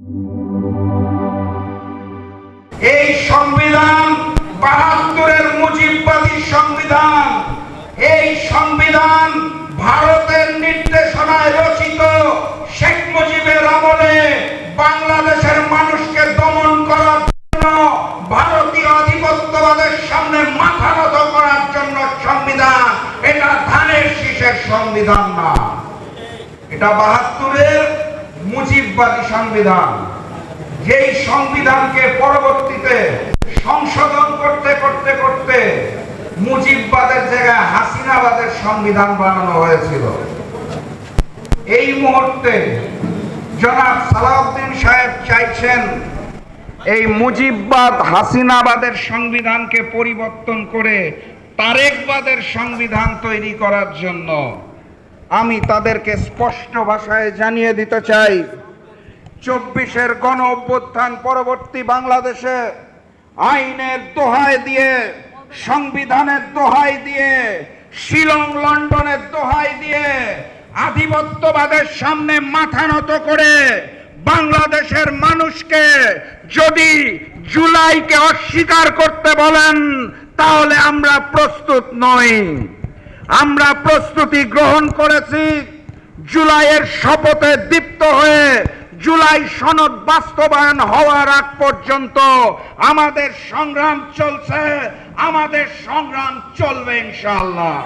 এই সংবিধান ৭২-এর মুজিববাদী সংবিধান। এই সংবিধান ভারতের নির্দেশনায় রচিত। শেখ মুজিবের আমলে বাংলাদেশের মানুষকে দমন করার জন্য, ভারতীয় আধিপত্যবাদের সামনে মাথা নত করার জন্য সংবিধান। এটা ধানের শীষের সংবিধান না, এটা ৭২-এর মুজিববাদী সংবিধান। যেই সংবিধানকে পরবর্তীতে সংশোধন করতে করতে করতে মুজিববাদের জায়গায় হাসিনাবাদের সংবিধান বানানো হয়েছিল। এই মুহূর্তে জনাব সালাউদ্দিন সাহেব চাইছেন এই মুজিববাদ হাসিনাবাদের সংবিধানকে পরিবর্তন করে তারেকবাদের সংবিধান তৈরি করার জন্য। আমি তাদেরকে স্পষ্ট ভাষায় জানিয়ে দিতে চাই, ২৪-এর গণ অভ্যুত্থান পরবর্তী বাংলাদেশে আইনের দোহাই দিয়ে, সংবিধানের দোহাই দিয়ে, শিলং লন্ডনের দোহাই দিয়ে আধিপত্যবাদের সামনে মাথা নত করে বাংলাদেশের মানুষকে যদি জুলাইকে অস্বীকার করতে বলেন, তাহলে আমরা প্রস্তুত নই। আমরা প্রস্তুতি গ্রহণ করেছি জুলাইয়ের শপথে দীপ্ত হয়ে জুলাই সনদ বাস্তবায়ন হওয়ার আগ পর্যন্ত আমাদের সংগ্রাম চলছে, আমাদের সংগ্রাম চলবে ইনশাআল্লাহ।